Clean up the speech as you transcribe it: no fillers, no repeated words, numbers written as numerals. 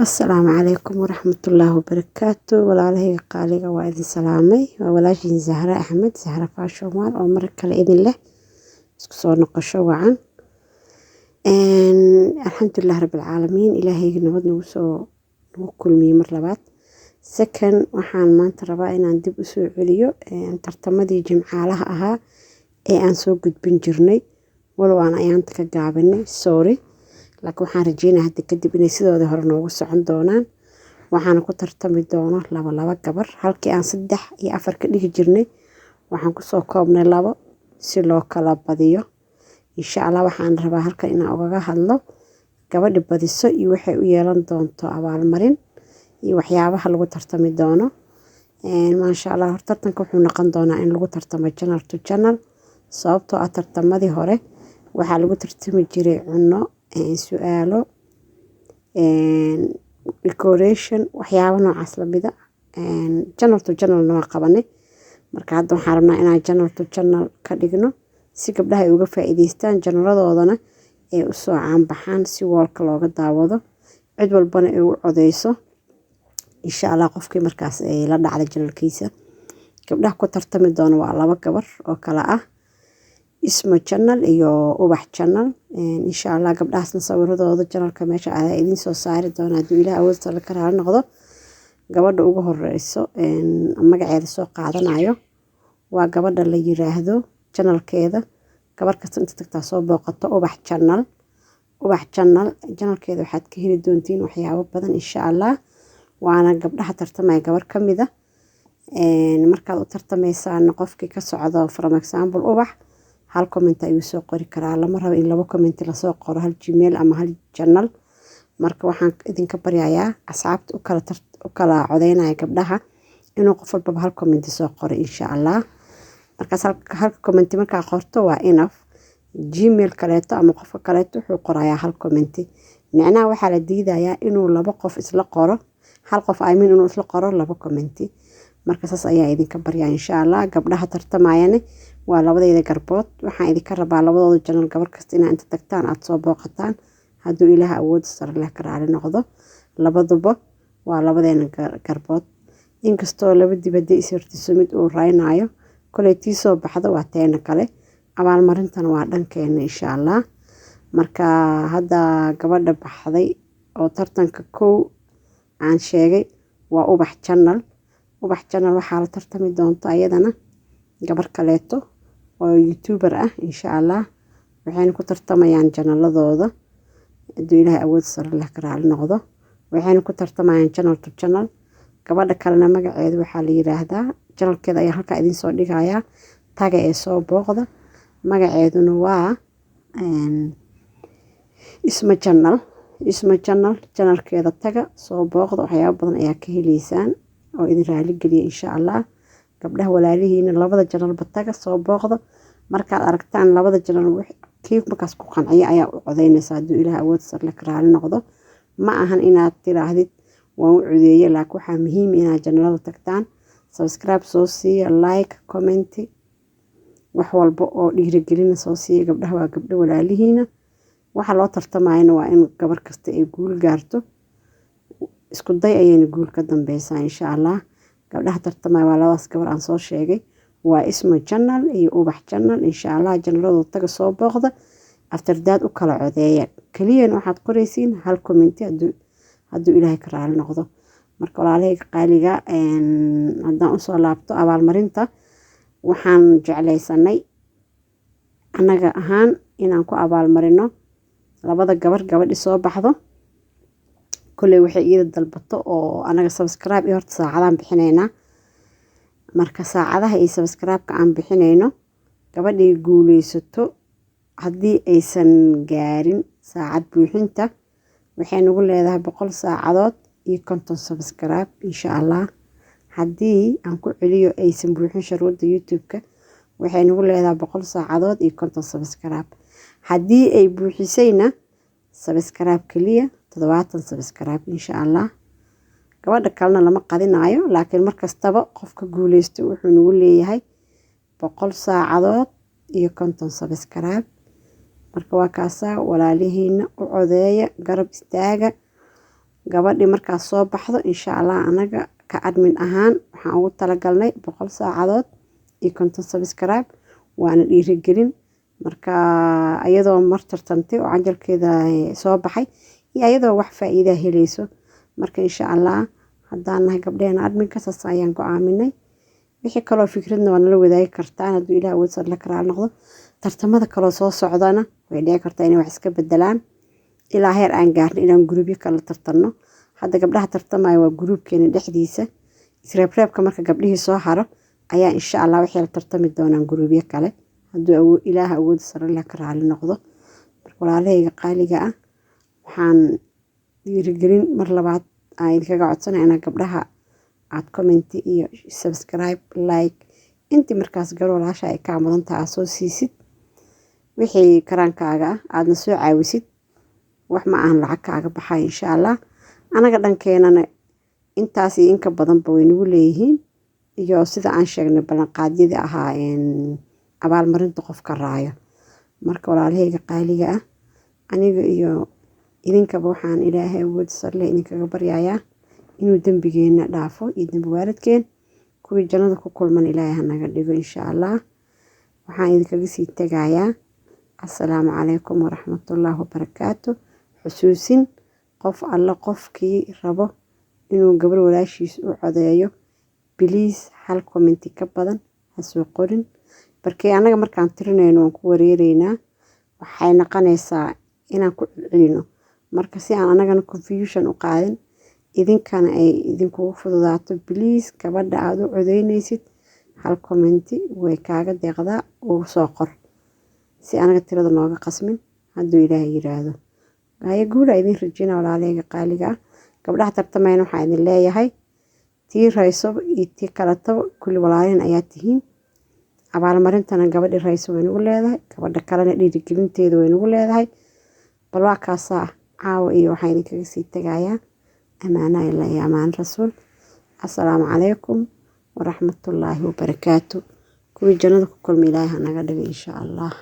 Asalaamu calaykum waraxmatullaahi wabarakaatu. Walaalahayga qaaliga waa idin salaamay. Waa walaashiin Zahra Axmed, Zahra Fashion Mall oo mar kale idin leh isku soo noqosho wacan. Alxamdulilah rabbil caalamiin. Ilaahayga nabad nagu kulmiyey mar labaad. Second, waxaan maanta rabaa inaan dib u soo celiyo tartamadii jimcaalaha ahaa ee aan soo gudbin jirnay. Walow aan ayaanta ka gaabinay, sorry. Laakiin waxaan rajeynayaa hadda kadib inay sidooda hore noogu socon doonaan. Waxaan ku tartami doono laba gabar. Halkii aan 3 iyo 4 ka dhigi jirnay, waxaan ku soo koobnay 2 si loo kala badiyo. Insha Allah waxaan rabaa halkan inaan ugaga hadlo gabadha badiso iyo waxay u yeelan doonto abaalmarin iyo waxyaabaha lagu tartami doono. Maasha Allah tartanka wuxuu noqon doonaa in lagu tartamo channel to channel. Sababtoo ah tartamadii hore waxaa lagu tartami jiray cunno, su'aalo, decoration, waxyaabo noocaas la mida. Channel to channel waa qabanay. Marka hadda waxaan rabnaa inaan channel to channel ka dhigno si gabdhaha ay uga faa'iideystaan channeladoodana ay u soo caan baxaan si wallka looga daawado. Cid walbana ay u codeyso. Insha Allah qofkii markaas ay la dhacdo channelkiisa. Gabdhaha ku tartami doona waa 2 gabar oo kala ah Isma channel iyo Ubax channel. Insha Allah gabdhahaasna sawiradooda channelka meesha ayaa idin soo saari doona haddii Ilaahay awood la karaali noqdo. Gabadha ugu horeyso magaceeda soo qaadanayo waa gabadha la yiraahdo channelkeeda. Gabar kasta inta tagtaa soo booqato Ubax channel. Ubax channelkeeda waxaad ka heli doontiin waxyaabo badan insha Allah. Waana gabdhaha tartamaya gabar ka mid ah. Markaad u tartameysaan qofkii ka socdo for example Ubax hal comment ayuu soo qori karaa. Lama rabo in 2 comment la soo qoro hal Gmail ama hal channel. Marka waxaan idinka baryayaa asxaabta u kala codeynaya gabdhaha inuu qof walba hal comment soo qoro insha Allah. Markaas hal comment markaa qorto waa enough. Gmail kaleeto ama qofka kaleeto wuxuu qorayaa hal comment. Macnaha waxaa la diidayaa inuu 2 qof isla qoro. Hal qof inuu isla qoro 2 comment. Marka saas ayaa idinka baryaa insha Allah. Gabdhaha tartamayana waa 2 garbood. Waxaan idinka rabaa 2 channel gabar kasta inaa inta tagtaan aad soo booqataan hadduu Ilaahay awood sare leh ka raali noqdo. Labaduba waa 2 garbood. Inkastoo 2 dibadda isirtiso mid uu raynayo kolay tii soo baxdo waa teena kale. Abaalmarintana waa dhankeena insha Allah. Marka hadda gabadha baxday oo tartanka 1 aan sheegay waa Ubax channel. Ubax channel waxaa la tartami doonto ayadana gabar kaleeto oo YouTuber ah insha Allah. Waxayna ku tartamayaan channeladooda hadduu Ilaahay awood sare leh ka raali noqdo. Waxayna ku tartamayaan channel to channel. Gabadha kalena magaceedu waxaa la yiraahdaa channelkeeda ayaa halka idin soo dhigayaa taga ee soo booqda. Magaceeduna waa Isma channel. Isma channelkeeda taga soo booqda waxyaabo badan ayaa ka heleysaan oo idin raali geliya insha Allah. Gabdhaha walaalihiina 2 channel ba taga soo booqda. Markaad aragtaan 2 channel kii markaas ku qanciya ayaa u codeynaysa hadduu Ilaahay awood sare leh ka raali noqdo. Ma ahan inaad tiraahdid waan u codeeyay laakiin waxaa muhiim inaad channelada tagtaan, subscribe soo siiya, like, comment, wax walba oo dhiirigelina soo siiya. Gabdhaha waa gabdho walaalihiina. Waxa loo tartamayna waa in gabar kasta ay guul gaarto. Isku day ayayna guul ka dambeysaa insha Allah. Gabdhaha tartamaya waa 2 gabar aan soo sheegay. Waa Isma channel iyo Ubax channel insha Allah. Channeladooda taga soo booqda. After that u kala codeeya. Kaliyan waxaad qoraysiin hal comment hadduu Ilaahay ka raali noqdo. Marka walaalahayga qaaliga haddaan u soo laabto abaalmarinta waxaan jeclaysanay anaga ahaan inaan ku abaalmarino 2 gabar gabadhi soo baxdo. Kulay waxay iyada dalbato oo anaga subscribe iyo horta saacadaan bixinayna. Marka saacadaha iyo subscribe-ka aan bixinayno gabadhii guuleysato haddii aysan gaarin saacad buuxinta waxay nagu leedahay 100 saacadood iyo 50 subscribe insha Allah. Haddii aan ku celiyo aysan buuxin shuruudda YouTube-ka waxay nagu leedahay 100 saacadood iyo 50 subscribe. Haddii ay buuxisayna subscribe kaliya 70 subscribe insha Allah. Gabadha kalena lama qadinayo laakiin markastaba qofka guuleysto wuxuu nagu leeyahay 100 saacadood iyo 50 subscribe. Marka waa kaasa walaalihiina u codeeya garab istaaga gabadhii markaas soo baxdo insha Allah anaga ka admin ahaan waxaan ugu talagalnay 100 saacadood iyo 50 subscribe waana dhiirigelin marka ayadoo mar tartantay oo canjalkeeda soo baxay iyo ayadoo wax faa'iido helayso marka insha Allah haddaan nahay gabdheena adminka saas ayaan go'aaminay wixii kale fikradna waa nala wadaagi kartaan hadduu Ilaahay awood la karaal noqdo tartamada kale soo socdana way dhici kartaa inay wax iska bedelaan ilaa heer aan gaarno inaan group kala tartanno hadda gabdhaha tartamaya waa groupkeena dhexdiisa isreebreebka marka gabdhihii soo haro ayaa insha Allah wixii la tartami doonaan groupyo kale hadduu Ilaahay awood sare la karaal noqdo marka walaalahayga qaaliga ah waxaan dhiirigelin mar labaad aan idinkaga codsanayaa in gabdhaha aad comment iyo subscribe like intii markaas gabar walaasha ay ka mudan tahay soo siisid wixii karaankaaga aadna soo caawisid wax ma aan lacag kaaga baxay insha Allah anaga dhankeenana intaas iyo inka badan ba way nagu leeyihiin iyo sida aan sheegnay ballanqaadyada ahaa abaalmarinta qofka raayo marka walaalahayga qaaliga ah aniga iyo idinkaba waxaan Ilaahay awood sare idinkaga baryayaa inuu dambigeena dhaafo iyo dambi waalidkeen kuwii jannada ku kulman Ilaahay hanaga dhigo insha Allah waxaan idinkaga sii tagayaa assalaamu calaykum waraxmatullaahi wabarakaatuh xusuusin qof alla qofkii rabo inuu gabar walaashiis u codeeyo please hal comment ka badan ha soo qorin barkay anaga markaan tirinayno waan ku wareereynaa waxay noqonaysaa inaan ku celino marka si aan anagana confusion u qaadin idinkana ay idinku fududaato please gabadha aad u codeynaysid hal comment way kaaga deeqdaa oo soo qor si anaga tirada nooga qasmin hadduu Ilaahay yiraahdo ay guula idin rajina walaalahayga qaaliga gabdhaha tartamayna waxaan idin leeyahay tii rayso iyo tii kala tabo kulli walaalayn ayaa tihiin abaalmarintana gabadhi rayso way nagu leedahay gabadha kalena dhiirigelinteedu way nagu leedahay bal waa kaasa caawa iyo waxaan idinkaga sii tagayaa amaana ilaahay amaan rasuul assalaamu calaykum waraxmatullaahi wabarakaatuh kuwii jannada ku kulmi Ilaahay hanaga dhigo insha Allah